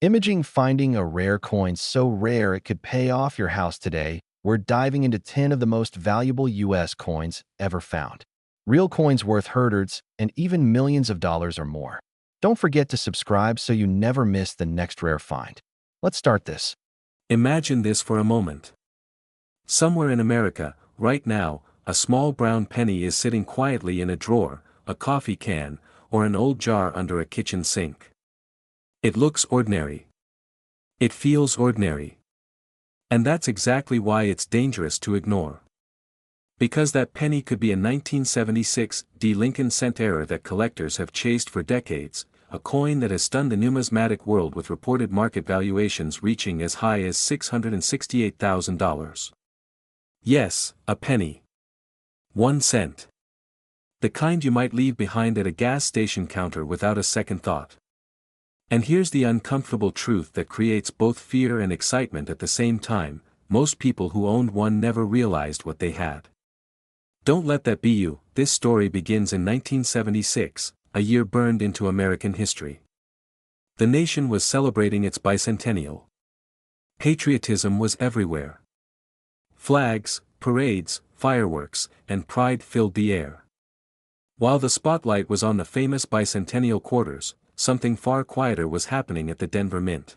Imaging finding a rare coin so rare it could pay off your house today. We're diving into 10 of the most valuable US coins ever found. Real coins worth hundreds and even millions of dollars or more. Don't forget to subscribe so you never miss the next rare find. Let's start this. Imagine this for a moment. Somewhere in America, right now, a small brown penny is sitting quietly in a drawer, a coffee can, or an old jar under a kitchen sink. It looks ordinary. It feels ordinary. And that's exactly why it's dangerous to ignore. Because that penny could be a 1976 Lincoln cent error that collectors have chased for decades, a coin that has stunned the numismatic world with reported market valuations reaching as high as $668,000. Yes, a penny. 1 cent. The kind you might leave behind at a gas station counter without a second thought. And here's the uncomfortable truth that creates both fear and excitement at the same time: most people who owned one never realized what they had. Don't let that be you. This story begins in 1976, a year burned into American history. The nation was celebrating its bicentennial. Patriotism was everywhere. Flags, parades, fireworks, and pride filled the air. While the spotlight was on the famous bicentennial quarters, something far quieter was happening at the Denver Mint.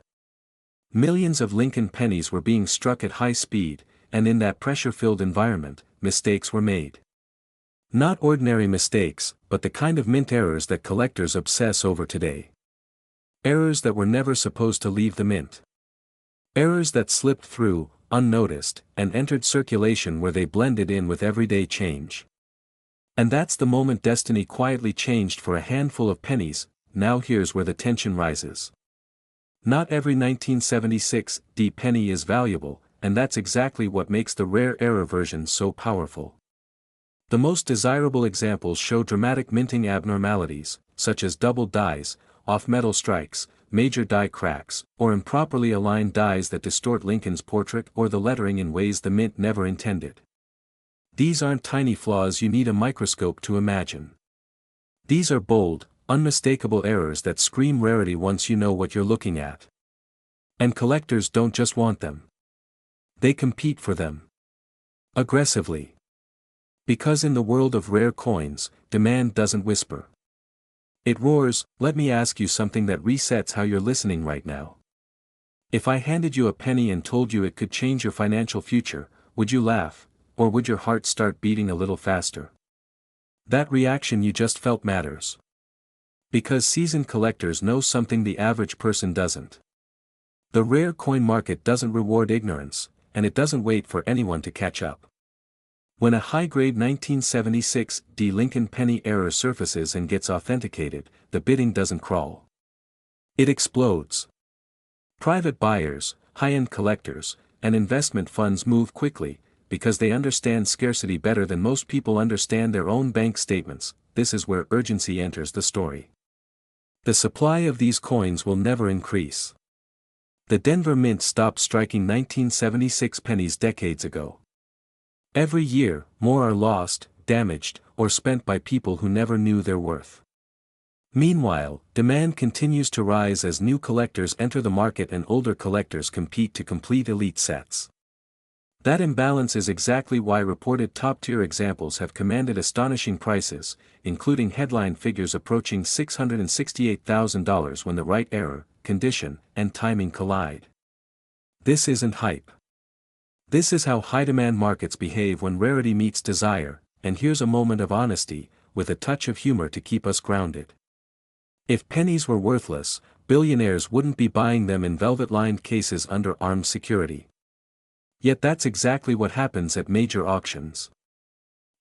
Millions of Lincoln pennies were being struck at high speed, and in that pressure-filled environment, mistakes were made. Not ordinary mistakes, but the kind of mint errors that collectors obsess over today. Errors that were never supposed to leave the mint. Errors that slipped through, unnoticed, and entered circulation where they blended in with everyday change. And that's the moment destiny quietly changed for a handful of pennies. Now here's where the tension rises. Not every 1976 penny is valuable, and that's exactly what makes the rare error version so powerful. The most desirable examples show dramatic minting abnormalities, such as doubled dies, off-metal strikes, major die cracks, or improperly aligned dies that distort Lincoln's portrait or the lettering in ways the mint never intended. These aren't tiny flaws you need a microscope to imagine. These are bold, unmistakable errors that scream rarity once you know what you're looking at. And collectors don't just want them. They compete for them. Aggressively. Because in the world of rare coins, demand doesn't whisper. It roars. Let me ask you something that resets how you're listening right now. If I handed you a penny and told you it could change your financial future, would you laugh, or would your heart start beating a little faster? That reaction you just felt matters. Because seasoned collectors know something the average person doesn't. The rare coin market doesn't reward ignorance, and it doesn't wait for anyone to catch up. When a high-grade 1976 Lincoln penny error surfaces and gets authenticated, the bidding doesn't crawl. It explodes. Private buyers, high-end collectors, and investment funds move quickly, because they understand scarcity better than most people understand their own bank statements. This is where urgency enters the story. The supply of these coins will never increase. The Denver Mint stopped striking 1976 pennies decades ago. Every year, more are lost, damaged, or spent by people who never knew their worth. Meanwhile, demand continues to rise as new collectors enter the market and older collectors compete to complete elite sets. That imbalance is exactly why reported top-tier examples have commanded astonishing prices, including headline figures approaching $668,000 when the right error, condition, and timing collide. This isn't hype. This is how high-demand markets behave when rarity meets desire, and here's a moment of honesty, with a touch of humor to keep us grounded. If pennies were worthless, billionaires wouldn't be buying them in velvet-lined cases under armed security. Yet that's exactly what happens at major auctions.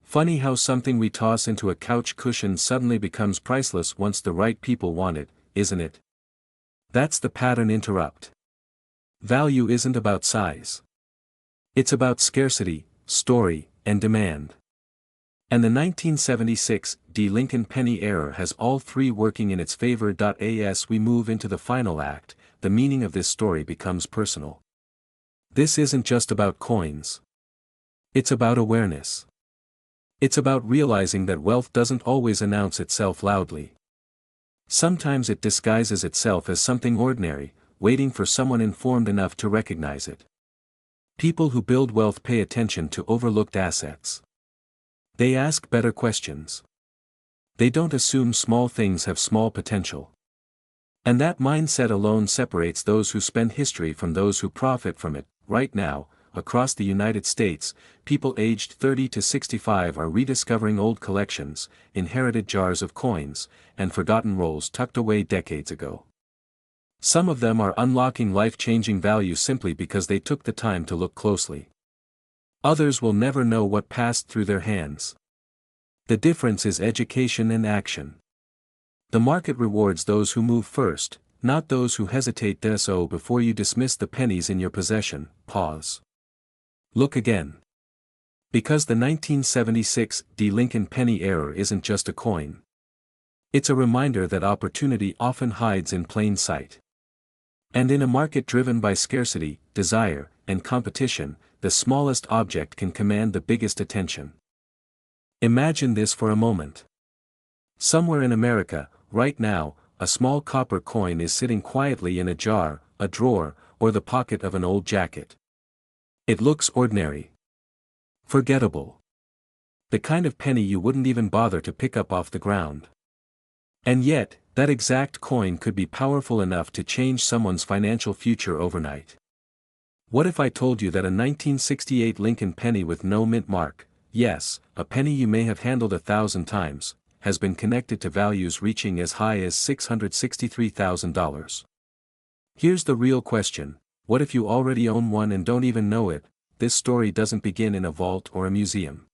Funny how something we toss into a couch cushion suddenly becomes priceless once the right people want it, isn't it? That's the pattern interrupt. Value isn't about size. It's about scarcity, story, and demand. And the 1976 Lincoln penny error has all three working in its favor. As we move into the final act, the meaning of this story becomes personal. This isn't just about coins. It's about awareness. It's about realizing that wealth doesn't always announce itself loudly. Sometimes it disguises itself as something ordinary, waiting for someone informed enough to recognize it. People who build wealth pay attention to overlooked assets. They ask better questions. They don't assume small things have small potential. And that mindset alone separates those who spend history from those who profit from it. Right now, across the United States, people aged 30 to 65 are rediscovering old collections, inherited jars of coins, and forgotten rolls tucked away decades ago. Some of them are unlocking life-changing value simply because they took the time to look closely. Others will never know what passed through their hands. The difference is education and action. The market rewards those who move first, not those who hesitate. So before you dismiss the pennies in your possession, pause. Look again. Because the 1976 Lincoln penny error isn't just a coin. It's a reminder that opportunity often hides in plain sight. And in a market driven by scarcity, desire, and competition, the smallest object can command the biggest attention. Imagine this for a moment. Somewhere in America, right now, a small copper coin is sitting quietly in a jar, a drawer, or the pocket of an old jacket. It looks ordinary. Forgettable. The kind of penny you wouldn't even bother to pick up off the ground. And yet, that exact coin could be powerful enough to change someone's financial future overnight. What if I told you that a 1968 Lincoln penny with no mint mark, yes, a penny you may have handled 1,000 times, has been connected to values reaching as high as $663,000? Here's the real question: what if you already own one and don't even know it? This story doesn't begin in a vault or a museum.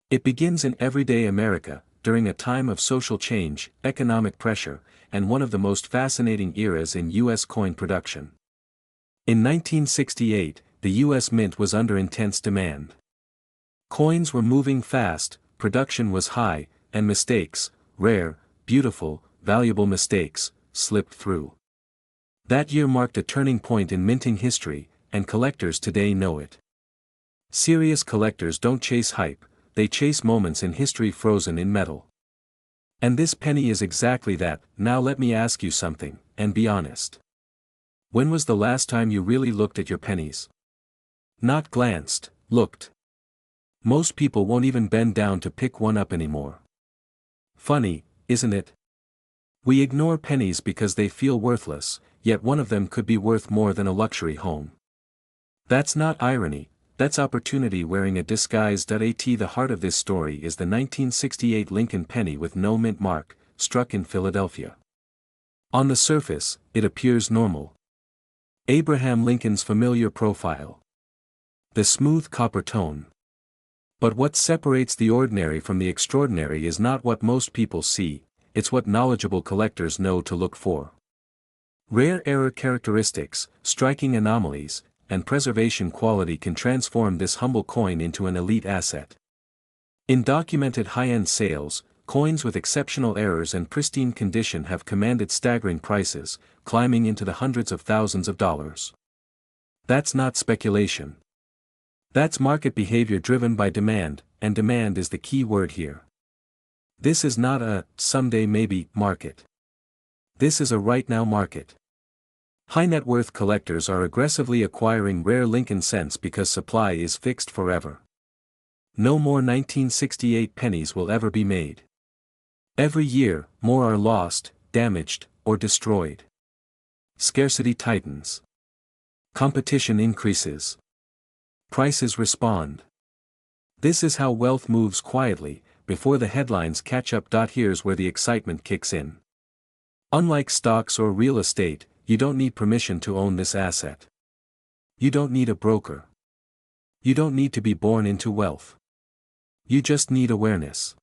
It begins in everyday America, during a time of social change, economic pressure, and one of the most fascinating eras in U.S. coin production. In 1968, the U.S. Mint was under intense demand. Coins were moving fast, production was high, and mistakes, rare, beautiful, valuable mistakes, slipped through. That year marked a turning point in minting history, and collectors today know it. Serious collectors don't chase hype, they chase moments in history frozen in metal. And this penny is exactly that. Now let me ask you something, and be honest. When was the last time you really looked at your pennies? Not glanced, looked. Most people won't even bend down to pick one up anymore. Funny, isn't it? We ignore pennies because they feel worthless, yet one of them could be worth more than a luxury home. That's not irony, that's opportunity wearing a disguise. The heart of this story is the 1968 Lincoln penny with no mint mark, struck in Philadelphia. On the surface, it appears normal. Abraham Lincoln's familiar profile. The smooth copper tone. But what separates the ordinary from the extraordinary is not what most people see, it's what knowledgeable collectors know to look for. Rare error characteristics, striking anomalies, and preservation quality can transform this humble coin into an elite asset. In documented high-end sales, coins with exceptional errors and pristine condition have commanded staggering prices, climbing into the hundreds of thousands of dollars. That's not speculation. That's market behavior driven by demand, and demand is the key word here. This is not a someday maybe market. This is a right now market. High net worth collectors are aggressively acquiring rare Lincoln cents because supply is fixed forever. No more 1968 pennies will ever be made. Every year, more are lost, damaged, or destroyed. Scarcity tightens. Competition increases. Prices respond. This is how wealth moves quietly, before the headlines catch up. Here's where the excitement kicks in. Unlike stocks or real estate, you don't need permission to own this asset. You don't need a broker. You don't need to be born into wealth. You just need awareness.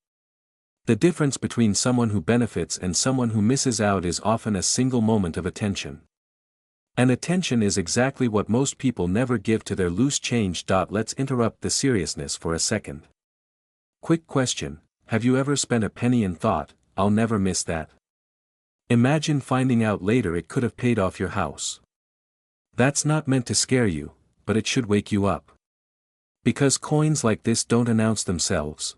The difference between someone who benefits and someone who misses out is often a single moment of attention. And attention is exactly what most people never give to their loose change. Let's interrupt the seriousness for a second. Quick question: have you ever spent a penny and thought, I'll never miss that? Imagine finding out later it could have paid off your house. That's not meant to scare you, but it should wake you up. Because coins like this don't announce themselves.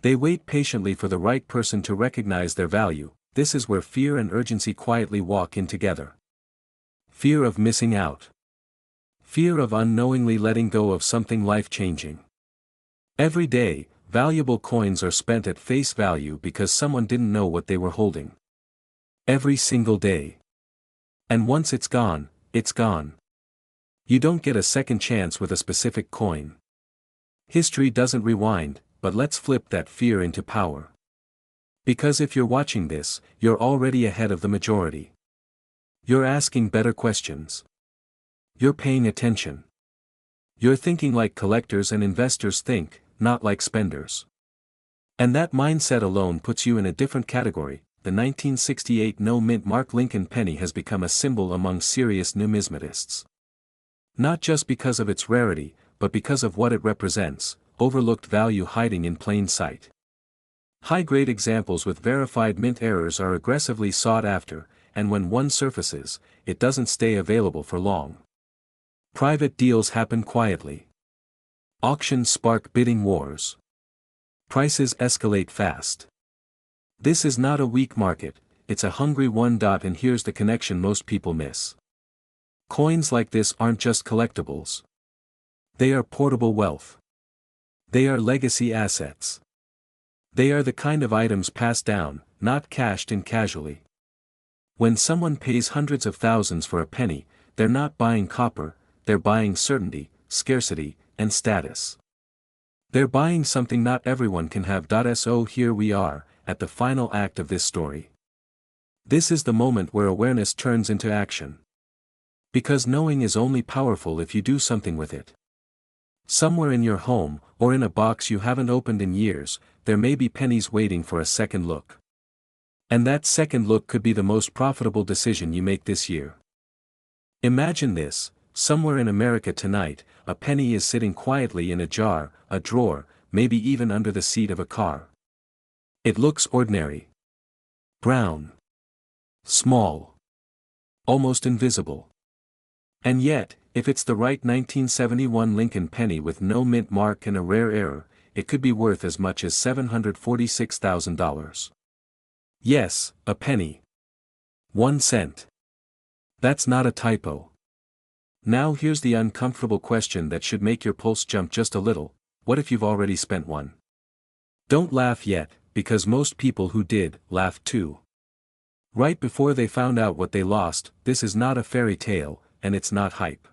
They wait patiently for the right person to recognize their value. This is where fear and urgency quietly walk in together. Fear of missing out. Fear of unknowingly letting go of something life-changing. Every day, valuable coins are spent at face value because someone didn't know what they were holding. Every single day. And once it's gone, it's gone. You don't get a second chance with a specific coin. History doesn't rewind, but let's flip that fear into power. Because if you're watching this, you're already ahead of the majority. You're asking better questions. You're paying attention. You're thinking like collectors and investors think, not like spenders. And that mindset alone puts you in a different category. The 1968 no-mint Mark Lincoln penny has become a symbol among serious numismatists. Not just because of its rarity, but because of what it represents, overlooked value hiding in plain sight. High-grade examples with verified mint errors are aggressively sought after, and when one surfaces, it doesn't stay available for long. Private deals happen quietly. Auctions spark bidding wars. Prices escalate fast. This is not a weak market, it's a hungry one. And here's the connection most people miss. Coins like this aren't just collectibles. They are portable wealth. They are legacy assets. They are the kind of items passed down, not cashed in casually. When someone pays hundreds of thousands for a penny, they're not buying copper, they're buying certainty, scarcity, and status. They're buying something not everyone can have. So here we are, at the final act of this story. This is the moment where awareness turns into action. Because knowing is only powerful if you do something with it. Somewhere in your home, or in a box you haven't opened in years, there may be pennies waiting for a second look. And that second look could be the most profitable decision you make this year. Imagine this, somewhere in America tonight, a penny is sitting quietly in a jar, a drawer, maybe even under the seat of a car. It looks ordinary. Brown. Small. Almost invisible. And yet, if it's the right 1971 Lincoln penny with no mint mark and a rare error, it could be worth as much as $746,000. Yes, a penny. 1 cent. That's not a typo. Now here's the uncomfortable question that should make your pulse jump just a little: what if you've already spent one? Don't laugh yet, because most people who did, laughed too. Right before they found out what they lost. This is not a fairy tale, and it's not hype.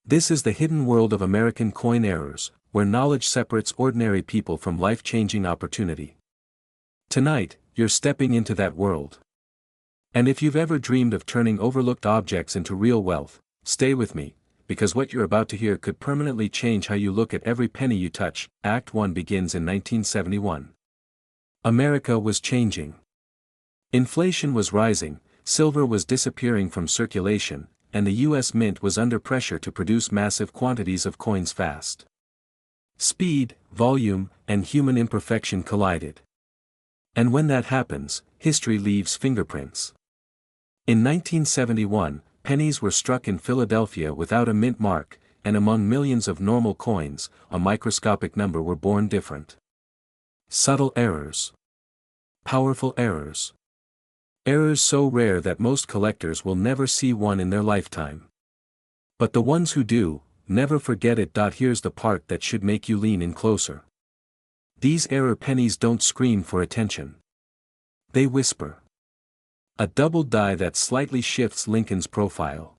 This is the hidden world of American coin errors, where knowledge separates ordinary people from life-changing opportunity. Tonight, you're stepping into that world. And if you've ever dreamed of turning overlooked objects into real wealth, stay with me, because what you're about to hear could permanently change how you look at every penny you touch. Act 1 begins in 1971. America was changing. Inflation was rising, silver was disappearing from circulation, and the U.S. Mint was under pressure to produce massive quantities of coins fast. Speed, volume, and human imperfection collided. And when that happens, history leaves fingerprints. In 1971, pennies were struck in Philadelphia without a mint mark, and among millions of normal coins, a microscopic number were born different. Subtle errors. Powerful errors. Errors so rare that most collectors will never see one in their lifetime. But the ones who do, never forget it. Here's the part that should make you lean in closer. These error pennies don't scream for attention. They whisper. A doubled die that slightly shifts Lincoln's profile.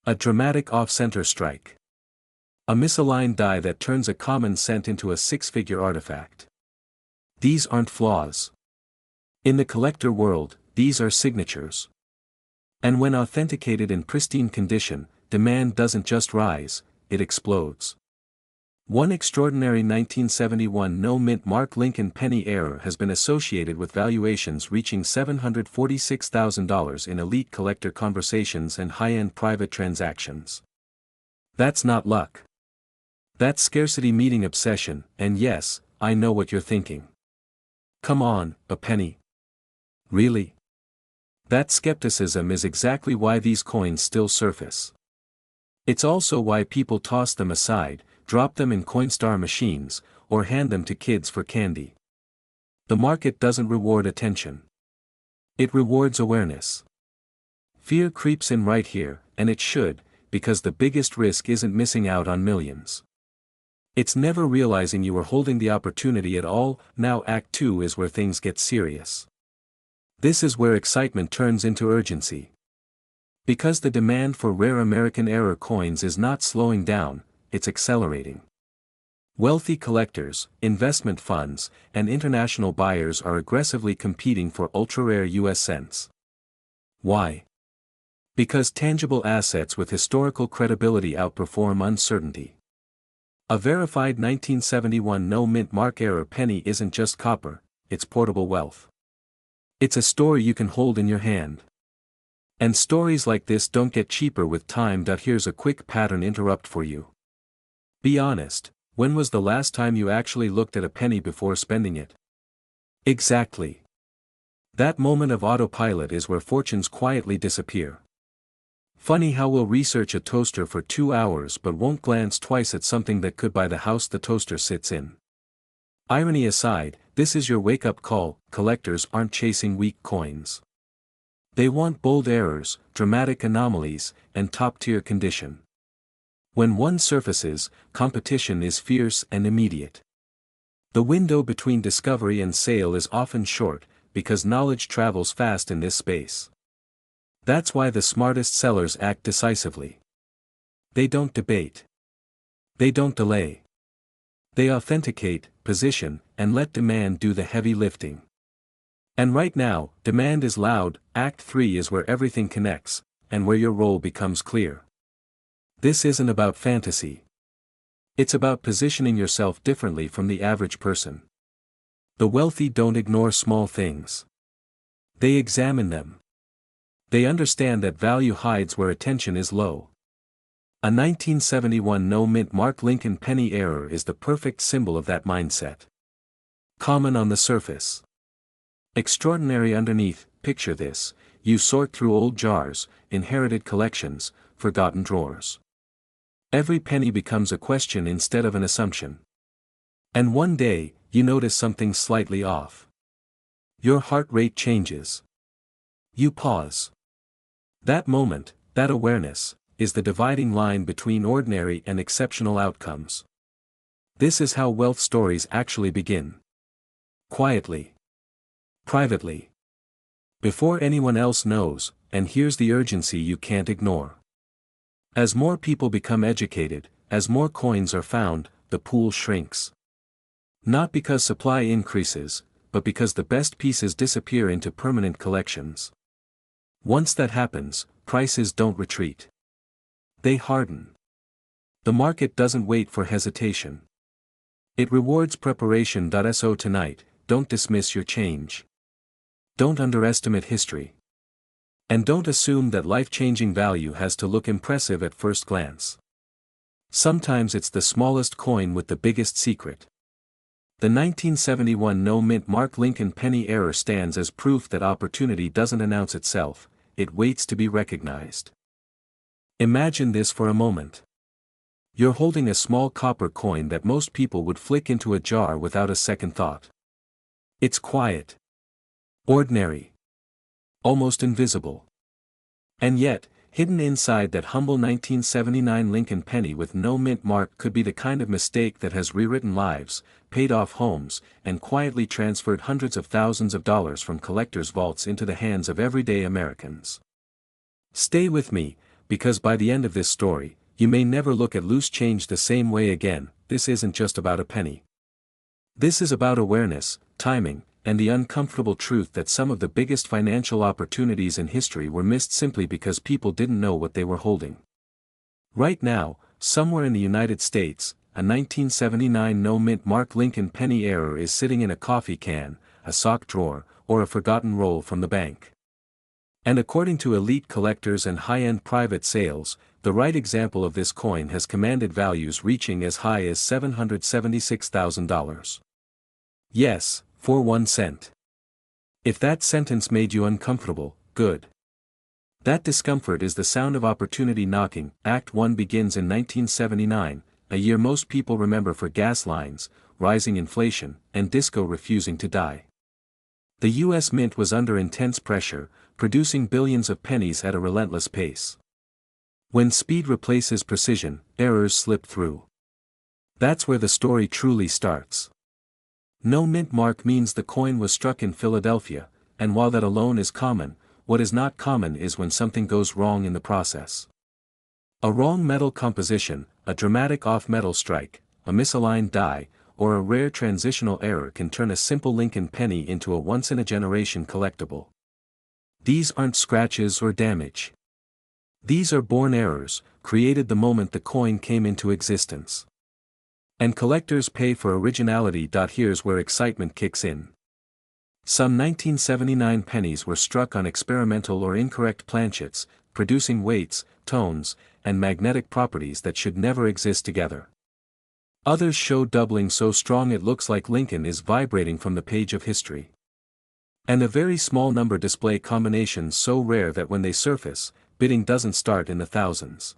A dramatic off-center strike. A misaligned die that turns a common cent into a six-figure artifact. These aren't flaws. In the collector world, these are signatures. And when authenticated in pristine condition, demand doesn't just rise, it explodes. One extraordinary 1971 no-mint Mark Lincoln penny error has been associated with valuations reaching $746,000 in elite collector conversations and high-end private transactions. That's not luck. That's scarcity meeting obsession, and yes, I know what you're thinking. Come on, a penny. Really? That skepticism is exactly why these coins still surface. It's also why people toss them aside, drop them in Coinstar machines, or hand them to kids for candy. The market doesn't reward attention. It rewards awareness. Fear creeps in right here, and it should, because the biggest risk isn't missing out on millions. It's never realizing you were holding the opportunity at all. Now Act 2 is where things get serious. This is where excitement turns into urgency. Because the demand for rare American era coins is not slowing down, it's accelerating. Wealthy collectors, investment funds, and international buyers are aggressively competing for ultra-rare US cents. Why? Because tangible assets with historical credibility outperform uncertainty. A verified 1971 no-mint mark era penny isn't just copper, it's portable wealth. It's a story you can hold in your hand. And stories like this don't get cheaper with time. Here's a quick pattern interrupt for you. Be honest, when was the last time you actually looked at a penny before spending it? Exactly. That moment of autopilot is where fortunes quietly disappear. Funny how we'll research a toaster for 2 hours but won't glance twice at something that could buy the house the toaster sits in. Irony aside, this is your wake-up call. Collectors aren't chasing weak coins. They want bold errors, dramatic anomalies, and top-tier condition. When one surfaces, competition is fierce and immediate. The window between discovery and sale is often short, because knowledge travels fast in this space. That's why the smartest sellers act decisively. They don't debate. They don't delay. They authenticate, position, and let demand do the heavy lifting. And right now, demand is loud. Act 3 is where everything connects, and where your role becomes clear. This isn't about fantasy. It's about positioning yourself differently from the average person. The wealthy don't ignore small things. They examine them. They understand that value hides where attention is low. A 1971 no-mint mark Lincoln penny error is the perfect symbol of that mindset. Common on the surface. Extraordinary underneath. Picture this: you sort through old jars, inherited collections, forgotten drawers. Every penny becomes a question instead of an assumption. And one day, you notice something slightly off. Your heart rate changes. You pause. That moment, that awareness, is the dividing line between ordinary and exceptional outcomes. This is how wealth stories actually begin. Quietly. Privately. Before anyone else knows, and here's the urgency you can't ignore. As more people become educated, as more coins are found, the pool shrinks. Not because supply increases, but because the best pieces disappear into permanent collections. Once that happens, prices don't retreat. They harden. The market doesn't wait for hesitation. It rewards preparation. So tonight, don't dismiss your change. Don't underestimate history. And don't assume that life-changing value has to look impressive at first glance. Sometimes it's the smallest coin with the biggest secret. The 1971 no-mint mark Lincoln penny error stands as proof that opportunity doesn't announce itself, it waits to be recognized. Imagine this for a moment. You're holding a small copper coin that most people would flick into a jar without a second thought. It's quiet. Ordinary. Almost invisible. And yet, hidden inside that humble 1979 Lincoln penny with no mint mark could be the kind of mistake that has rewritten lives, paid off homes, and quietly transferred hundreds of thousands of dollars from collectors' vaults into the hands of everyday Americans. Stay with me, because by the end of this story, you may never look at loose change the same way again. This isn't just about a penny. This is about awareness, timing, and the uncomfortable truth that some of the biggest financial opportunities in history were missed simply because people didn't know what they were holding. Right now, somewhere in the United States, a 1979 no-mint mark Lincoln penny error is sitting in a coffee can, a sock drawer, or a forgotten roll from the bank. And according to elite collectors and high-end private sales, the right example of this coin has commanded values reaching as high as $776,000. Yes, for 1 cent. If that sentence made you uncomfortable, good. That discomfort is the sound of opportunity knocking. Act 1 begins in 1979, a year most people remember for gas lines, rising inflation, and disco refusing to die. The U.S. Mint was under intense pressure, producing billions of pennies at a relentless pace. When speed replaces precision, errors slip through. That's where the story truly starts. No mint mark means the coin was struck in Philadelphia, and while that alone is common, what is not common is when something goes wrong in the process. A wrong metal composition, a dramatic off-metal strike, a misaligned die, or a rare transitional error can turn a simple Lincoln penny into a once-in-a-generation collectible. These aren't scratches or damage. These are born errors, created the moment the coin came into existence. And collectors pay for originality. Here's where excitement kicks in. Some 1979 pennies were struck on experimental or incorrect planchets, producing weights, tones, and magnetic properties that should never exist together. Others show doubling so strong it looks like Lincoln is vibrating from the page of history. And a very small number display combinations so rare that when they surface, bidding doesn't start in the thousands.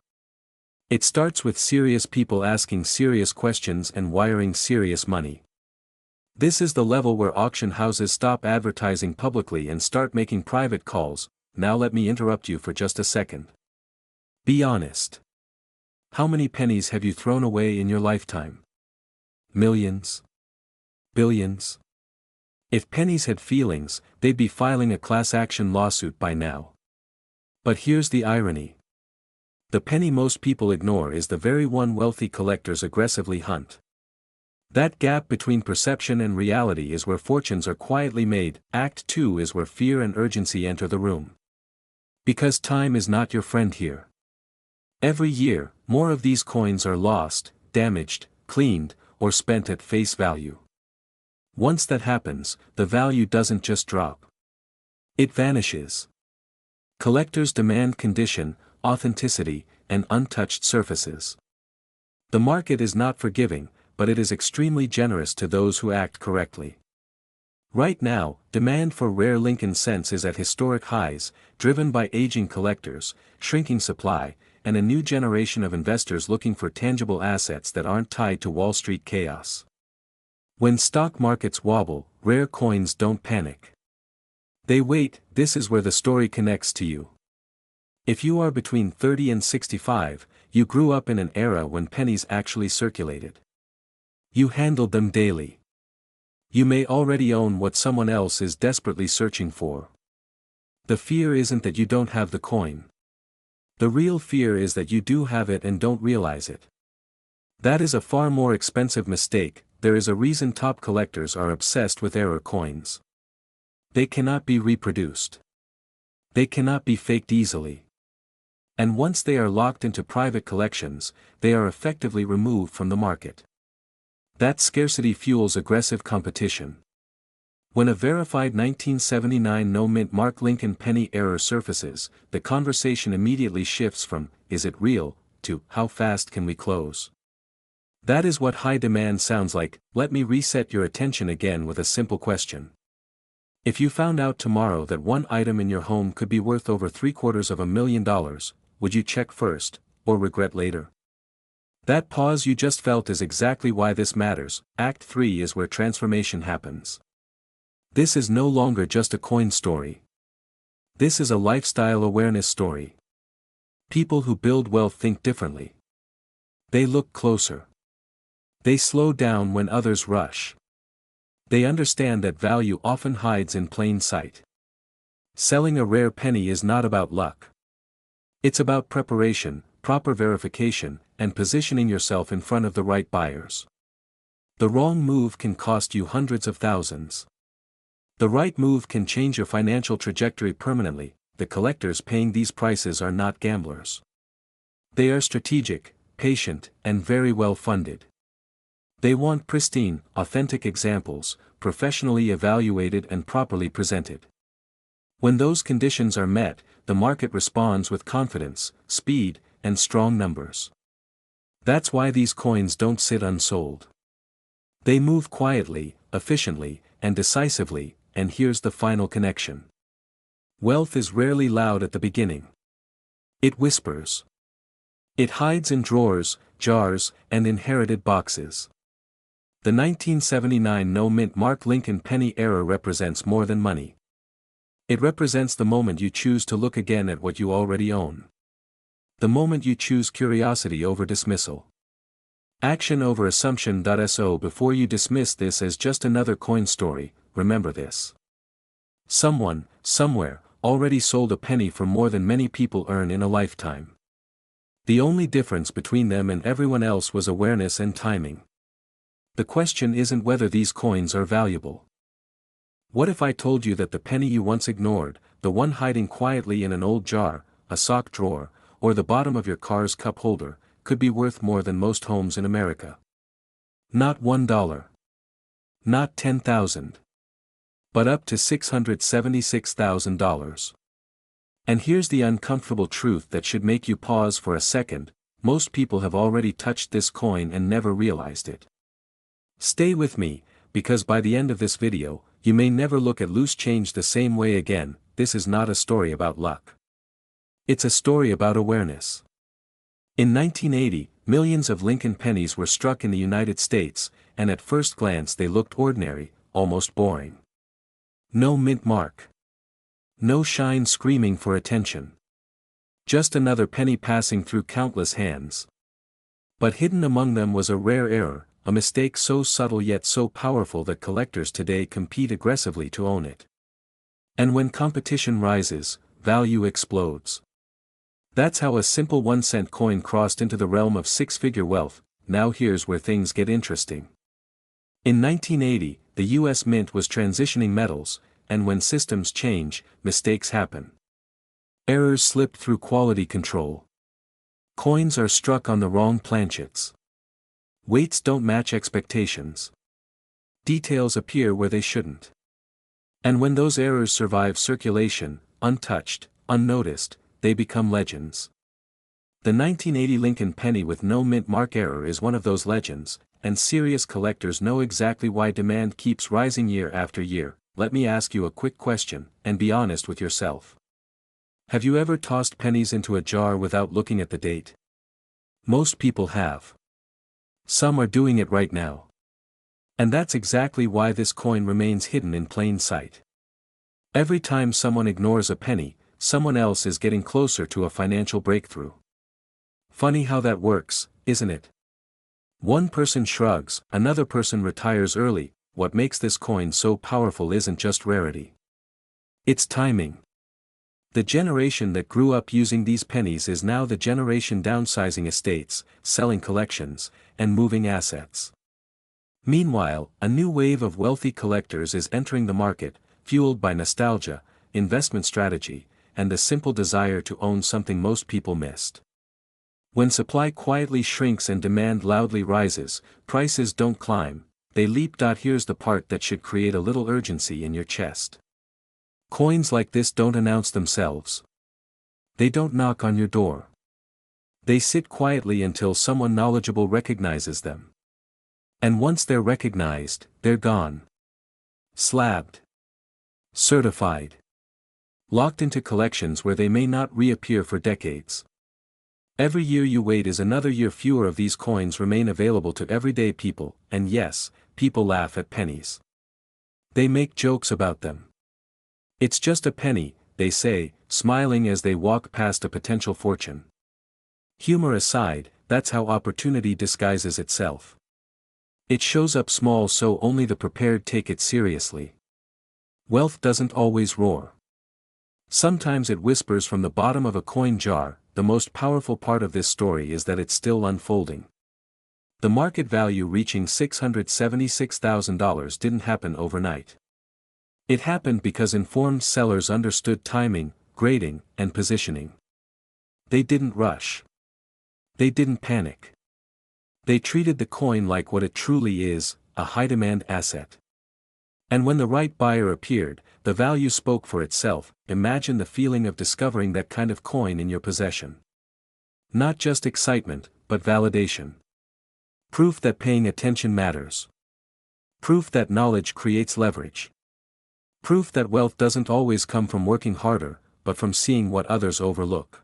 It starts with serious people asking serious questions and wiring serious money. This is the level where auction houses stop advertising publicly and start making private calls. Now let me interrupt you for just a second. Be honest. How many pennies have you thrown away in your lifetime? Millions? Billions? If pennies had feelings, they'd be filing a class action lawsuit by now. But here's the irony. The penny most people ignore is the very one wealthy collectors aggressively hunt. That gap between perception and reality is where fortunes are quietly made. Act 2 is where fear and urgency enter the room. Because time is not your friend here. Every year, more of these coins are lost, damaged, cleaned, or spent at face value. Once that happens, the value doesn't just drop. It vanishes. Collectors demand condition, authenticity, and untouched surfaces. The market is not forgiving, but it is extremely generous to those who act correctly. Right now, demand for rare Lincoln cents is at historic highs, driven by aging collectors, shrinking supply, and a new generation of investors looking for tangible assets that aren't tied to Wall Street chaos. When stock markets wobble, rare coins don't panic. They wait. This is where the story connects to you. If you are between 30 and 65, you grew up in an era when pennies actually circulated. You handled them daily. You may already own what someone else is desperately searching for. The fear isn't that you don't have the coin. The real fear is that you do have it and don't realize it. That is a far more expensive mistake. There is a reason top collectors are obsessed with error coins. They cannot be reproduced. They cannot be faked easily. And once they are locked into private collections, they are effectively removed from the market. That scarcity fuels aggressive competition. When a verified 1979 no-mint mark Lincoln penny error surfaces, the conversation immediately shifts from, "Is it real?" to, "How fast can we close?" That is what high demand sounds like. Let me reset your attention again with a simple question. If you found out tomorrow that one item in your home could be worth over $750,000, would you check first, or regret later? That pause you just felt is exactly why this matters. Act 3 is where transformation happens. This is no longer just a coin story. This is a lifestyle awareness story. People who build wealth think differently. They look closer. They slow down when others rush. They understand that value often hides in plain sight. Selling a rare penny is not about luck. It's about preparation, proper verification, and positioning yourself in front of the right buyers. The wrong move can cost you hundreds of thousands. The right move can change your financial trajectory permanently. The collectors paying these prices are not gamblers. They are strategic, patient, and very well funded. They want pristine, authentic examples, professionally evaluated and properly presented. When those conditions are met, the market responds with confidence, speed, and strong numbers. That's why these coins don't sit unsold. They move quietly, efficiently, and decisively, and here's the final connection. Wealth is rarely loud at the beginning. It whispers. It hides in drawers, jars, and inherited boxes. The 1979 no-mint mark Lincoln penny era represents more than money. It represents the moment you choose to look again at what you already own. The moment you choose curiosity over dismissal. Action over assumption. So before you dismiss this as just another coin story, remember this. Someone, somewhere, already sold a penny for more than many people earn in a lifetime. The only difference between them and everyone else was awareness and timing. The question isn't whether these coins are valuable. What if I told you that the penny you once ignored, the one hiding quietly in an old jar, a sock drawer, or the bottom of your car's cup holder, could be worth more than most homes in America? Not $1. Not $10,000. But up to $676,000. And here's the uncomfortable truth that should make you pause for a second: most people have already touched this coin and never realized it. Stay with me, because by the end of this video, you may never look at loose change the same way again. This is not a story about luck. It's a story about awareness. In 1980, millions of Lincoln pennies were struck in the United States, and at first glance they looked ordinary, almost boring. No mint mark. No shine screaming for attention. Just another penny passing through countless hands. But hidden among them was a rare error, a mistake so subtle yet so powerful that collectors today compete aggressively to own it. And when competition rises, value explodes. That's how a simple 1-cent coin crossed into the realm of six-figure wealth. Now here's where things get interesting. In 1980, the U.S. Mint was transitioning metals, and when systems change, mistakes happen. Errors slip through quality control. Coins are struck on the wrong planchets. Weights don't match expectations. Details appear where they shouldn't. And when those errors survive circulation, untouched, unnoticed, they become legends. The 1980 Lincoln penny with no mint mark error is one of those legends, and serious collectors know exactly why demand keeps rising year after year. Let me ask you a quick question, and be honest with yourself. Have you ever tossed pennies into a jar without looking at the date? Most people have. Some are doing it right now. And that's exactly why this coin remains hidden in plain sight. Every time someone ignores a penny, someone else is getting closer to a financial breakthrough. Funny how that works, isn't it? One person shrugs, another person retires early. What makes this coin so powerful isn't just rarity. It's timing. The generation that grew up using these pennies is now the generation downsizing estates, selling collections, and moving assets. Meanwhile, a new wave of wealthy collectors is entering the market, fueled by nostalgia, investment strategy, and the simple desire to own something most people missed. When supply quietly shrinks and demand loudly rises, prices don't climb, they leap. Here's the part that should create a little urgency in your chest. Coins like this don't announce themselves. They don't knock on your door. They sit quietly until someone knowledgeable recognizes them. And once they're recognized, they're gone. Slabbed. Certified. Locked into collections where they may not reappear for decades. Every year you wait is another year fewer of these coins remain available to everyday people, and yes, people laugh at pennies. They make jokes about them. It's just a penny, they say, smiling as they walk past a potential fortune. Humor aside, that's how opportunity disguises itself. It shows up small so only the prepared take it seriously. Wealth doesn't always roar. Sometimes it whispers from the bottom of a coin jar. The most powerful part of this story is that it's still unfolding. The market value reaching $676,000 didn't happen overnight. It happened because informed sellers understood timing, grading, and positioning. They didn't rush. They didn't panic. They treated the coin like what it truly is, a high-demand asset. And when the right buyer appeared, the value spoke for itself. Imagine the feeling of discovering that kind of coin in your possession. Not just excitement, but validation. Proof that paying attention matters. Proof that knowledge creates leverage. Proof that wealth doesn't always come from working harder, but from seeing what others overlook.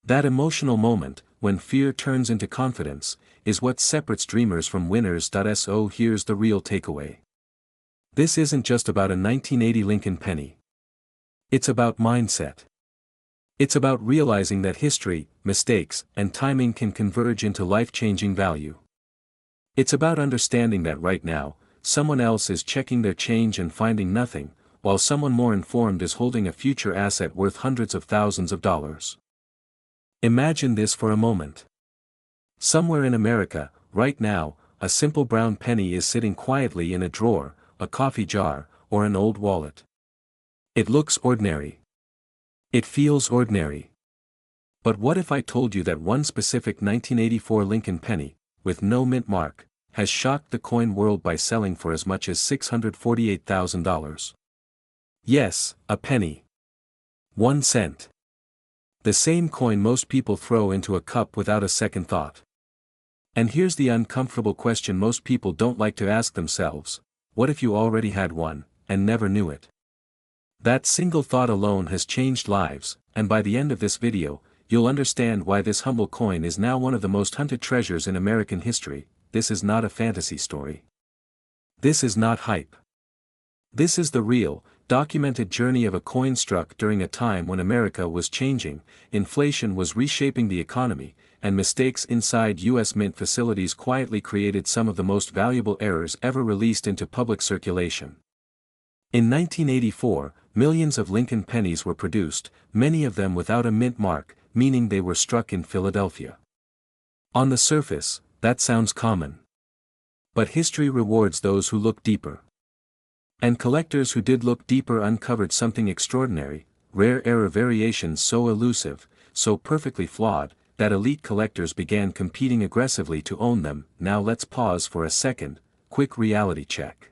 That emotional moment, when fear turns into confidence, is what separates dreamers from winners. So here's the real takeaway. This isn't just about a 1980 Lincoln penny. It's about mindset. It's about realizing that history, mistakes, and timing can converge into life-changing value. It's about understanding that right now, someone else is checking their change and finding nothing, while someone more informed is holding a future asset worth hundreds of thousands of dollars. Imagine this for a moment. Somewhere in America, right now, a simple brown penny is sitting quietly in a drawer, a coffee jar, or an old wallet. It looks ordinary. It feels ordinary. But what if I told you that one specific 1984 Lincoln penny, with no mint mark, has shocked the coin world by selling for as much as $648,000? Yes, a penny. 1 cent. The same coin most people throw into a cup without a second thought. And here's the uncomfortable question most people don't like to ask themselves: what if you already had one, and never knew it? That single thought alone has changed lives, and by the end of this video, you'll understand why this humble coin is now one of the most hunted treasures in American history. This is not a fantasy story. This is not hype. This is the real, documented journey of a coin struck during a time when America was changing, inflation was reshaping the economy, and mistakes inside U.S. mint facilities quietly created some of the most valuable errors ever released into public circulation. In 1984, millions of Lincoln pennies were produced, many of them without a mint mark, meaning they were struck in Philadelphia. On the surface, that sounds common. But history rewards those who look deeper. And collectors who did look deeper uncovered something extraordinary: rare error variations so elusive, so perfectly flawed, that elite collectors began competing aggressively to own them. Now let's pause for a second, quick reality check.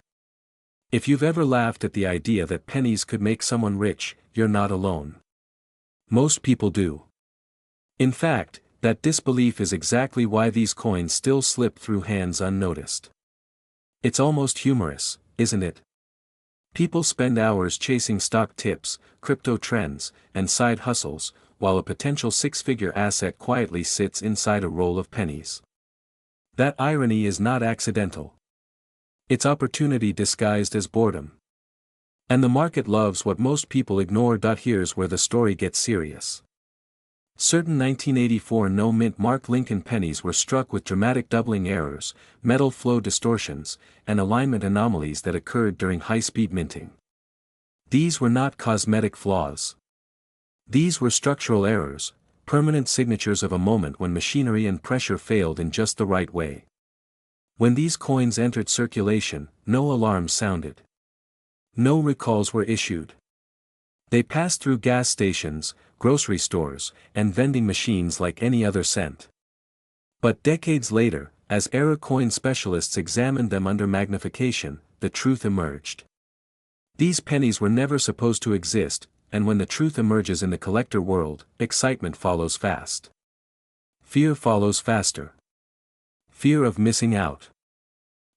If you've ever laughed at the idea that pennies could make someone rich, you're not alone. Most people do. In fact, that disbelief is exactly why these coins still slip through hands unnoticed. It's almost humorous, isn't it? People spend hours chasing stock tips, crypto trends, and side hustles, while a potential six-figure asset quietly sits inside a roll of pennies. That irony is not accidental. It's opportunity disguised as boredom. And the market loves what most people ignore. Here's where the story gets serious. Certain 1984 no-mint mark Lincoln pennies were struck with dramatic doubling errors, metal flow distortions, and alignment anomalies that occurred during high-speed minting. These were not cosmetic flaws. These were structural errors, permanent signatures of a moment when machinery and pressure failed in just the right way. When these coins entered circulation, no alarms sounded. No recalls were issued. They passed through gas stations, grocery stores, and vending machines like any other cent. But decades later, as error coin specialists examined them under magnification, the truth emerged. These pennies were never supposed to exist, and when the truth emerges in the collector world, excitement follows fast. Fear follows faster. Fear of missing out.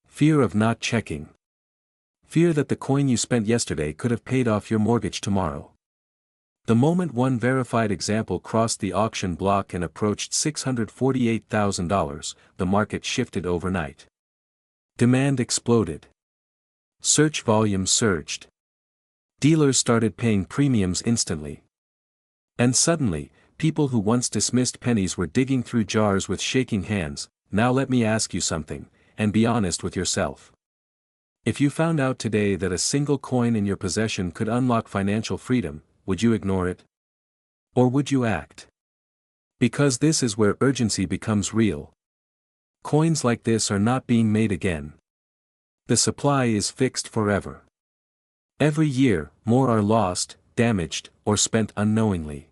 Fear of not checking. Fear that the coin you spent yesterday could have paid off your mortgage tomorrow. The moment one verified example crossed the auction block and approached $648,000, the market shifted overnight. Demand exploded. Search volume surged. Dealers started paying premiums instantly. And suddenly, people who once dismissed pennies were digging through jars with shaking hands. Now let me ask you something, and be honest with yourself. If you found out today that a single coin in your possession could unlock financial freedom, would you ignore it? Or would you act? Because this is where urgency becomes real. Coins like this are not being made again. The supply is fixed forever. Every year, more are lost, damaged, or spent unknowingly.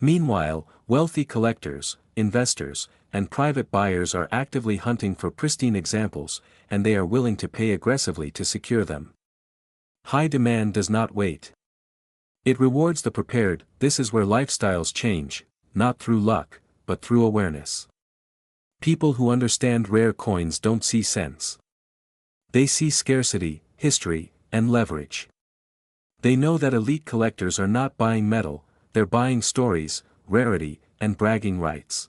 Meanwhile, wealthy collectors, investors, and private buyers are actively hunting for pristine examples, and they are willing to pay aggressively to secure them. High demand does not wait. It rewards the prepared. This is where lifestyles change, not through luck, but through awareness. People who understand rare coins don't see cents. They see scarcity, history, and leverage. They know that elite collectors are not buying metal, they're buying stories, rarity, and bragging rights.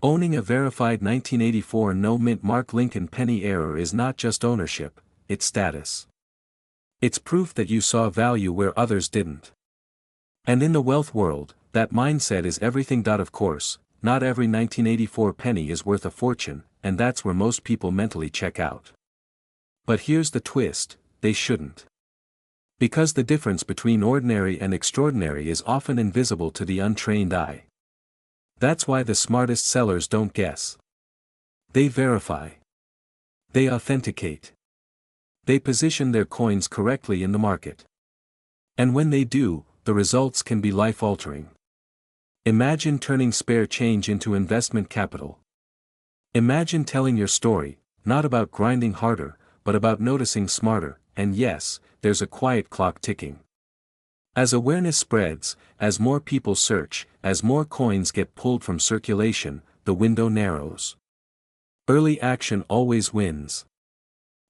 Owning a verified 1984 no-mint mark Lincoln penny error is not just ownership, it's status. It's proof that you saw value where others didn't. And in the wealth world, that mindset is everything. Of course, not every 1984 penny is worth a fortune, and that's where most people mentally check out. But here's the twist, they shouldn't. Because the difference between ordinary and extraordinary is often invisible to the untrained eye. That's why the smartest sellers don't guess. They verify. They authenticate. They position their coins correctly in the market. And when they do, the results can be life-altering. Imagine turning spare change into investment capital. Imagine telling your story, not about grinding harder, but about noticing smarter, and yes, there's a quiet clock ticking. As awareness spreads, as more people search, as more coins get pulled from circulation, the window narrows. Early action always wins.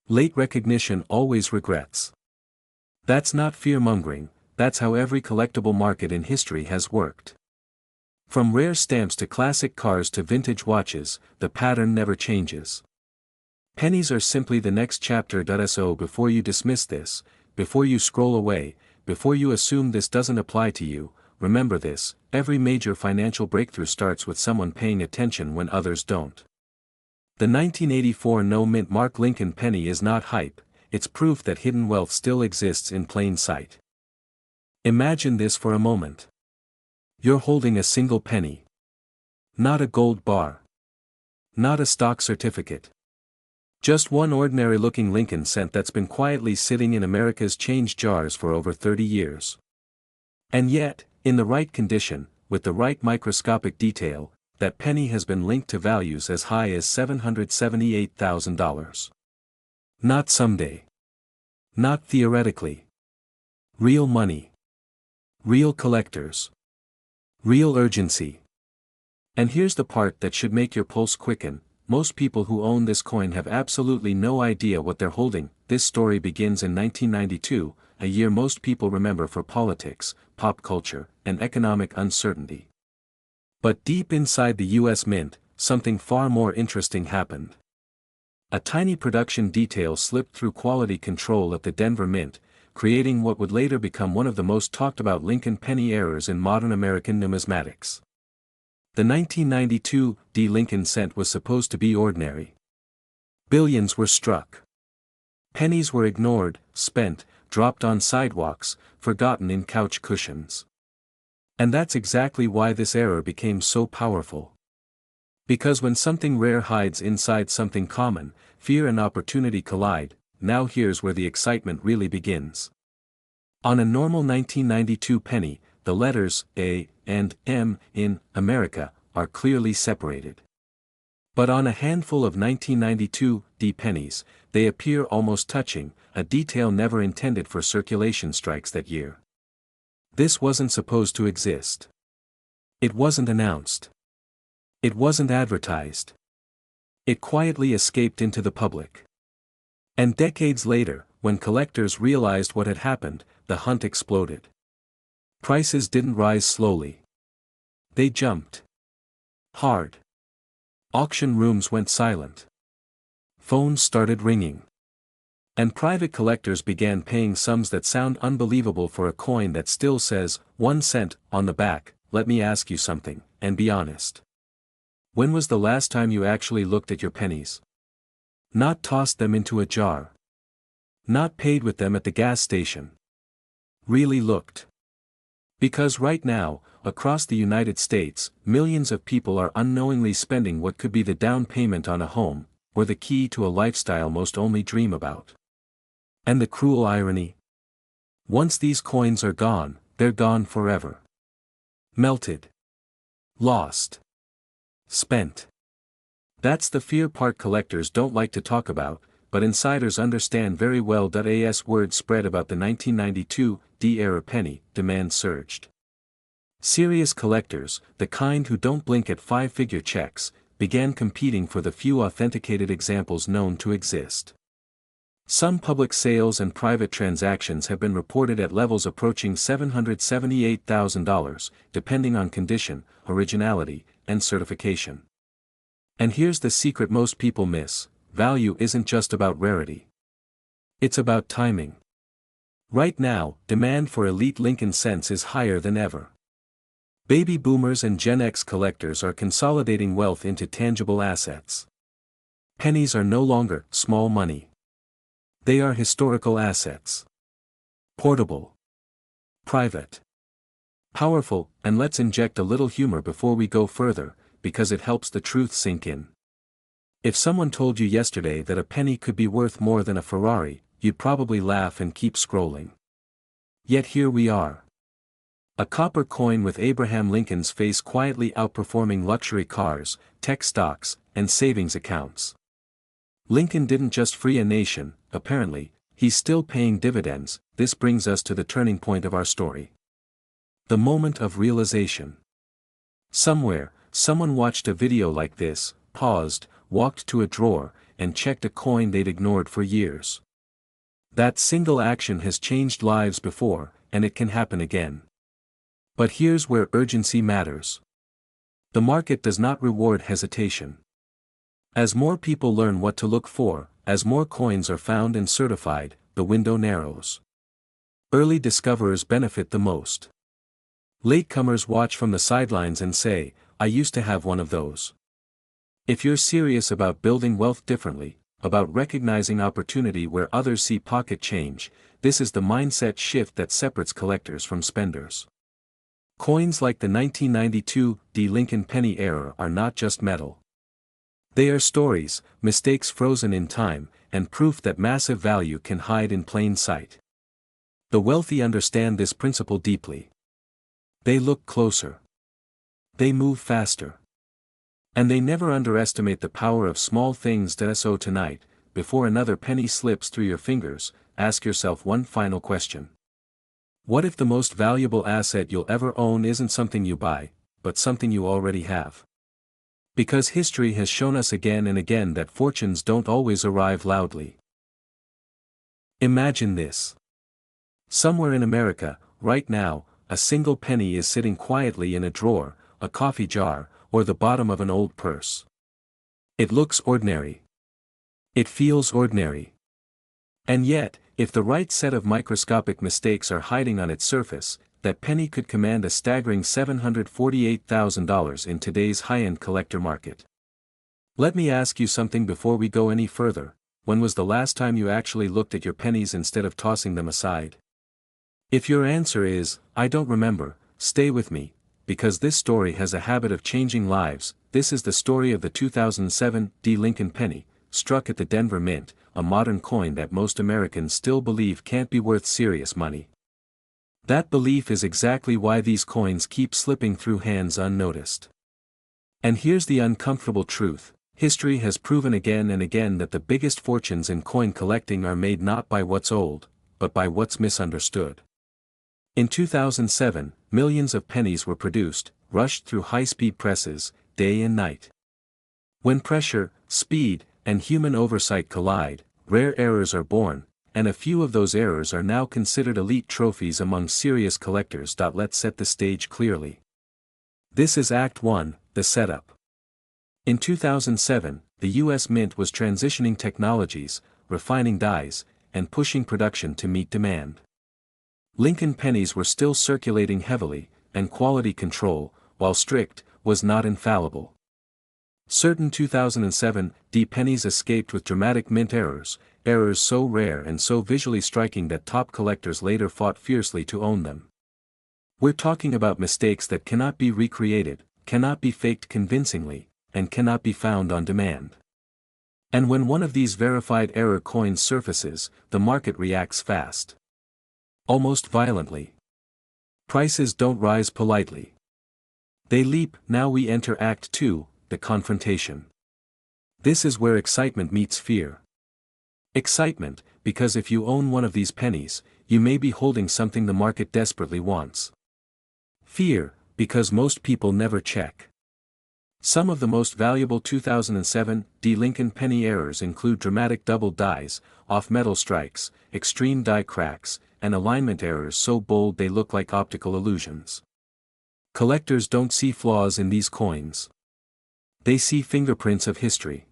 Late recognition always regrets. That's not fear-mongering, that's how every collectible market in history has worked. From rare stamps to classic cars to vintage watches, the pattern never changes. Pennies are simply the next chapter. So before you dismiss this, before you scroll away, before you assume this doesn't apply to you, remember this: every major financial breakthrough starts with someone paying attention when others don't. The 1984 no-mint Mark Lincoln penny is not hype, it's proof that hidden wealth still exists in plain sight. Imagine this for a moment. You're holding a single penny. Not a gold bar. Not a stock certificate. Just one ordinary-looking Lincoln cent that's been quietly sitting in America's change jars for over 30 years. And yet, in the right condition, with the right microscopic detail, that penny has been linked to values as high as $778,000. Not someday. Not theoretically. Real money. Real collectors. Real urgency. And here's the part that should make your pulse quicken: most people who own this coin have absolutely no idea what they're holding. This story begins in 1992, a year most people remember for politics, pop culture, and economic uncertainty. But deep inside the US Mint, something far more interesting happened. A tiny production detail slipped through quality control at the Denver Mint, creating what would later become one of the most talked about Lincoln penny errors in modern American numismatics. The 1992 Lincoln cent was supposed to be ordinary. Billions were struck. Pennies were ignored, spent, dropped on sidewalks, forgotten in couch cushions. And that's exactly why this error became so powerful. Because when something rare hides inside something common, fear and opportunity collide. Now here's where the excitement really begins. On a normal 1992 penny, the letters A and M in America are clearly separated. But on a handful of 1992 pennies, they appear almost touching, a detail never intended for circulation strikes that year. This wasn't supposed to exist. It wasn't announced. It wasn't advertised. It quietly escaped into the public. And decades later, when collectors realized what had happened, the hunt exploded. Prices didn't rise slowly. They jumped. Hard. Auction rooms went silent. Phones started ringing. And private collectors began paying sums that sound unbelievable for a coin that still says 1 cent on the back. Let me ask you something, and be honest. When was the last time you actually looked at your pennies? Not tossed them into a jar. Not paid with them at the gas station. Really looked. Because right now, across the United States, millions of people are unknowingly spending what could be the down payment on a home, or the key to a lifestyle most only dream about. And the cruel irony? Once these coins are gone, they're gone forever. Melted. Lost. Spent. That's the fear part collectors don't like to talk about, but insiders understand very well. As word spread about the 1992 era penny, demand surged. Serious collectors, the kind who don't blink at 5-figure checks, began competing for the few authenticated examples known to exist. Some public sales and private transactions have been reported at levels approaching $778,000, depending on condition, originality, and certification. And here's the secret most people miss: value isn't just about rarity. It's about timing. Right now, demand for elite Lincoln cents is higher than ever. Baby boomers and Gen X collectors are consolidating wealth into tangible assets. Pennies are no longer small money. They are historical assets. Portable. Private. Powerful, and let's inject a little humor before we go further, because it helps the truth sink in. If someone told you yesterday that a penny could be worth more than a Ferrari, you'd probably laugh and keep scrolling. Yet here we are. A copper coin with Abraham Lincoln's face quietly outperforming luxury cars, tech stocks, and savings accounts. Lincoln didn't just free a nation, apparently, he's still paying dividends. This brings us to the turning point of our story. The moment of realization. Somewhere, someone watched a video like this, paused, walked to a drawer, and checked a coin they'd ignored for years. That single action has changed lives before, and it can happen again. But here's where urgency matters. The market does not reward hesitation. As more people learn what to look for, as more coins are found and certified, the window narrows. Early discoverers benefit the most. Latecomers watch from the sidelines and say, "I used to have one of those." If you're serious about building wealth differently, about recognizing opportunity where others see pocket change, this is the mindset shift that separates collectors from spenders. Coins like the 1992 Lincoln penny era are not just metal. They are stories, mistakes frozen in time, and proof that massive value can hide in plain sight. The wealthy understand this principle deeply. They look closer. They move faster. And they never underestimate the power of small things. So tonight, before another penny slips through your fingers, ask yourself one final question. What if the most valuable asset you'll ever own isn't something you buy, but something you already have? Because history has shown us again and again that fortunes don't always arrive loudly. Imagine this. Somewhere in America, right now, a single penny is sitting quietly in a drawer, a coffee jar, or the bottom of an old purse. It looks ordinary. It feels ordinary. And yet, if the right set of microscopic mistakes are hiding on its surface, that penny could command a staggering $748,000 in today's high-end collector market. Let me ask you something before we go any further. When was the last time you actually looked at your pennies instead of tossing them aside? If your answer is, "I don't remember," stay with me, because this story has a habit of changing lives. This is the story of the 2007 Lincoln penny, struck at the Denver Mint, a modern coin that most Americans still believe can't be worth serious money. That belief is exactly why these coins keep slipping through hands unnoticed. And here's the uncomfortable truth: history has proven again and again that the biggest fortunes in coin collecting are made not by what's old, but by what's misunderstood. In 2007, millions of pennies were produced, rushed through high-speed presses, day and night. When pressure, speed, and human oversight collide, rare errors are born, and a few of those errors are now considered elite trophies among serious collectors. Let's set the stage clearly. This is Act 1, the setup. In 2007, the U.S. Mint was transitioning technologies, refining dies, and pushing production to meet demand. Lincoln pennies were still circulating heavily, and quality control, while strict, was not infallible. Certain 2007 pennies escaped with dramatic mint errors so rare and so visually striking that top collectors later fought fiercely to own them. We're talking about mistakes that cannot be recreated, cannot be faked convincingly, and cannot be found on demand. And when one of these verified error coins surfaces, the market reacts fast. Almost violently. Prices don't rise politely. They leap. Now we enter Act 2, the confrontation. This is where excitement meets fear. Excitement, because if you own one of these pennies, you may be holding something the market desperately wants. Fear, because most people never check. Some of the most valuable 2007 Lincoln penny errors include dramatic double dies, off-metal strikes, extreme die cracks, and alignment errors so bold they look like optical illusions. Collectors don't see flaws in these coins. They see fingerprints of history.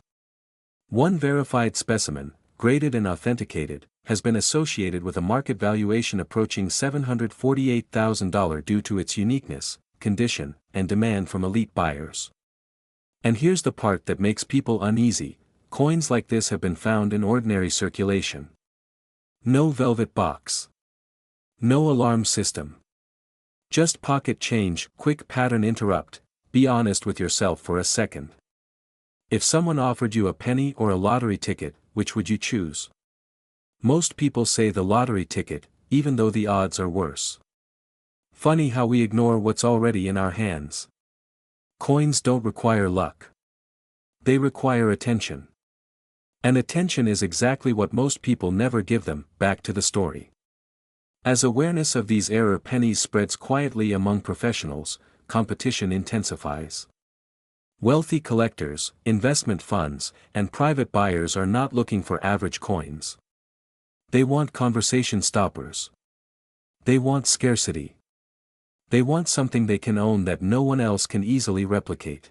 One verified specimen, graded and authenticated, has been associated with a market valuation approaching $748,000 due to its uniqueness, condition, and demand from elite buyers. And here's the part that makes people uneasy: coins like this have been found in ordinary circulation. No velvet box. No alarm system. Just pocket change. Quick pattern interrupt: be honest with yourself for a second. If someone offered you a penny or a lottery ticket, which would you choose? Most people say the lottery ticket, even though the odds are worse. Funny how we ignore what's already in our hands. Coins don't require luck. They require attention. And attention is exactly what most people never give them. Back to the story. As awareness of these error pennies spreads quietly among professionals, competition intensifies. Wealthy collectors, investment funds, and private buyers are not looking for average coins. They want conversation stoppers. They want scarcity. They want something they can own that no one else can easily replicate.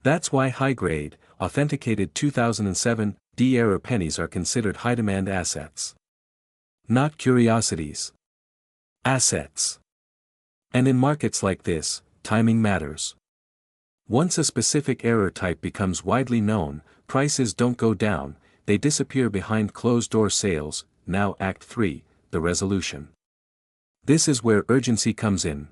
That's why high-grade, authenticated 2007 D-era pennies are considered high-demand assets. Not curiosities. Assets. And in markets like this, timing matters. Once a specific error type becomes widely known, prices don't go down, they disappear behind closed-door sales. Now Act 3, the resolution. This is where urgency comes in.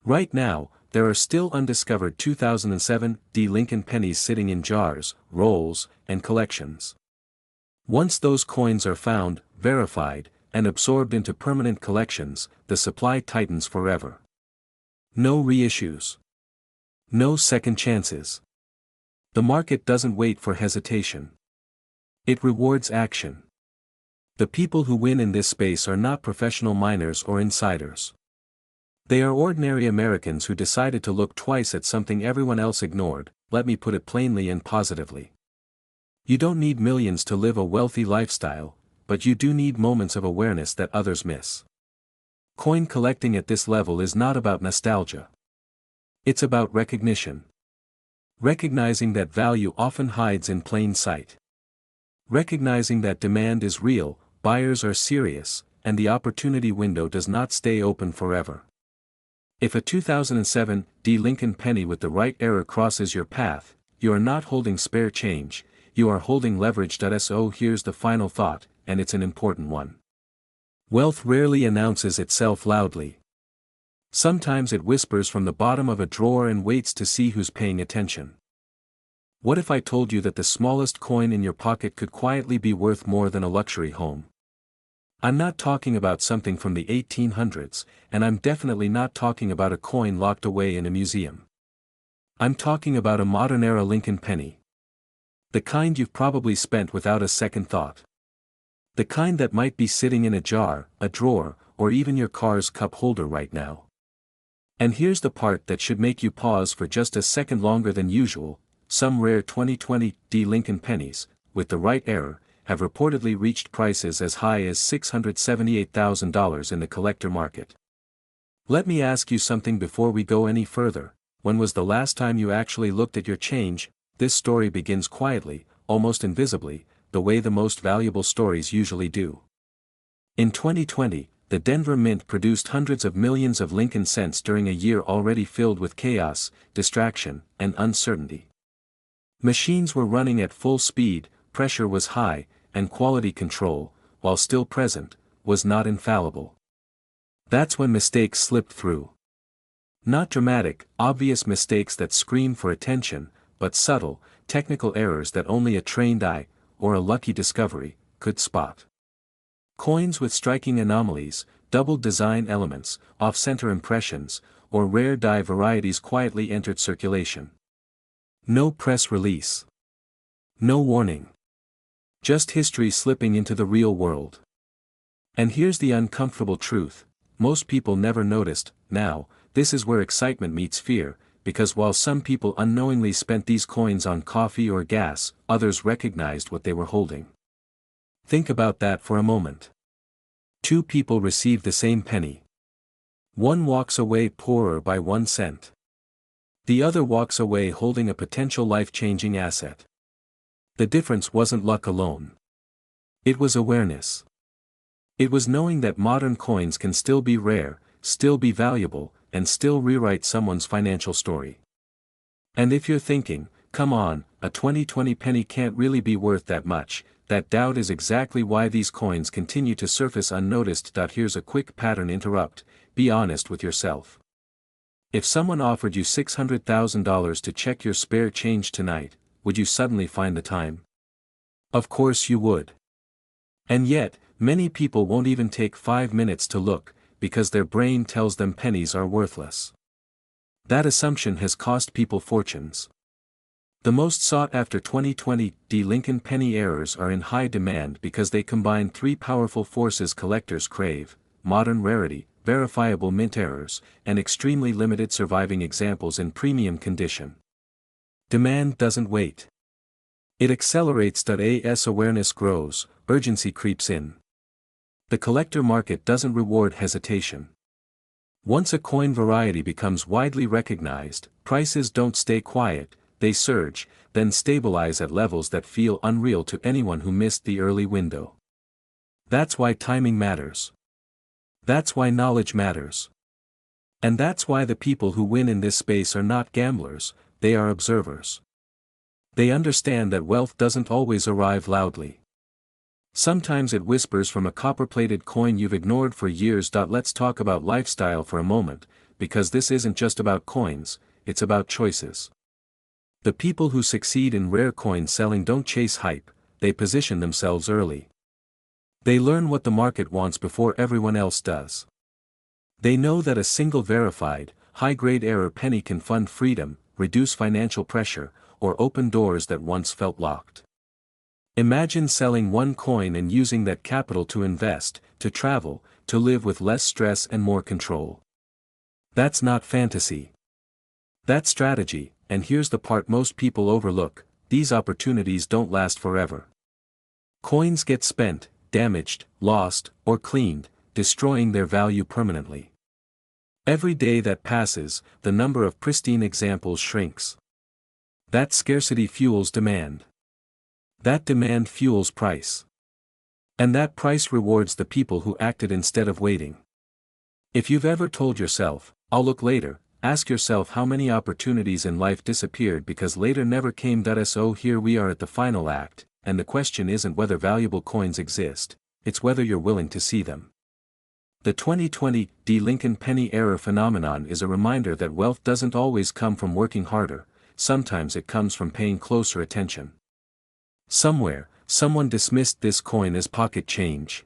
Right now, there are still undiscovered 2007 D Lincoln pennies sitting in jars, rolls, and collections. Once those coins are found, verified, and absorbed into permanent collections, the supply tightens forever. No reissues. No second chances. The market doesn't wait for hesitation. It rewards action. The people who win in this space are not professional miners or insiders. They are ordinary Americans who decided to look twice at something everyone else ignored. Let me put it plainly and positively. You don't need millions to live a wealthy lifestyle, but you do need moments of awareness that others miss. Coin collecting at this level is not about nostalgia. It's about recognition. Recognizing that value often hides in plain sight. Recognizing that demand is real, buyers are serious, and the opportunity window does not stay open forever. If a 2007 D Lincoln penny with the right error crosses your path, you are not holding spare change, you are holding leverage. So here's the final thought, and it's an important one. Wealth rarely announces itself loudly. Sometimes it whispers from the bottom of a drawer and waits to see who's paying attention. What if I told you that the smallest coin in your pocket could quietly be worth more than a luxury home? I'm not talking about something from the 1800s, and I'm definitely not talking about a coin locked away in a museum. I'm talking about a modern-era Lincoln penny. The kind you've probably spent without a second thought. The kind that might be sitting in a jar, a drawer, or even your car's cup holder right now. And here's the part that should make you pause for just a second longer than usual: some rare 2020 D Lincoln pennies, with the right error, have reportedly reached prices as high as $678,000 in the collector market. Let me ask you something before we go any further. When was the last time you actually looked at your change? This story begins quietly, almost invisibly, the way the most valuable stories usually do. In 2020, the Denver Mint produced hundreds of millions of Lincoln cents during a year already filled with chaos, distraction, and uncertainty. Machines were running at full speed, pressure was high, and quality control, while still present, was not infallible. That's when mistakes slipped through. Not dramatic, obvious mistakes that scream for attention, but subtle, technical errors that only a trained eye, or a lucky discovery, could spot. Coins with striking anomalies, doubled design elements, off-center impressions, or rare die varieties quietly entered circulation. No press release. No warning. Just history slipping into the real world. And here's the uncomfortable truth: most people never noticed. Now, this is where excitement meets fear, because while some people unknowingly spent these coins on coffee or gas, others recognized what they were holding. Think about that for a moment. Two people receive the same penny. One walks away poorer by 1 cent. The other walks away holding a potential life-changing asset. The difference wasn't luck alone. It was awareness. It was knowing that modern coins can still be rare, still be valuable, and still rewrite someone's financial story. And if you're thinking, come on, a 2020 penny can't really be worth that much, that doubt is exactly why these coins continue to surface unnoticed. Here's a quick pattern interrupt: be honest with yourself. If someone offered you $600,000 to check your spare change tonight, would you suddenly find the time? Of course you would. And yet, many people won't even take 5 minutes to look, because their brain tells them pennies are worthless. That assumption has cost people fortunes. The most sought-after 2020 Lincoln penny errors are in high demand because they combine three powerful forces collectors crave: modern rarity, verifiable mint errors, and extremely limited surviving examples in premium condition. Demand doesn't wait. It accelerates. As awareness grows, urgency creeps in. The collector market doesn't reward hesitation. Once a coin variety becomes widely recognized, prices don't stay quiet, they surge, then stabilize at levels that feel unreal to anyone who missed the early window. That's why timing matters. That's why knowledge matters. And that's why the people who win in this space are not gamblers, they are observers. They understand that wealth doesn't always arrive loudly. Sometimes it whispers from a copper-plated coin you've ignored for years. Let's talk about lifestyle for a moment, because this isn't just about coins, it's about choices. The people who succeed in rare coin selling don't chase hype, they position themselves early. They learn what the market wants before everyone else does. They know that a single verified, high-grade error penny can fund freedom, reduce financial pressure, or open doors that once felt locked. Imagine selling one coin and using that capital to invest, to travel, to live with less stress and more control. That's not fantasy. That's strategy. And here's the part most people overlook: these opportunities don't last forever. Coins get spent, damaged, lost, or cleaned, destroying their value permanently. Every day that passes, the number of pristine examples shrinks. That scarcity fuels demand. That demand fuels price. And that price rewards the people who acted instead of waiting. If you've ever told yourself, "I'll look later," ask yourself how many opportunities in life disappeared because later never came. So here we are at the final act, and the question isn't whether valuable coins exist, it's whether you're willing to see them. The 2020 Lincoln penny error phenomenon is a reminder that wealth doesn't always come from working harder, sometimes it comes from paying closer attention. Somewhere, someone dismissed this coin as pocket change.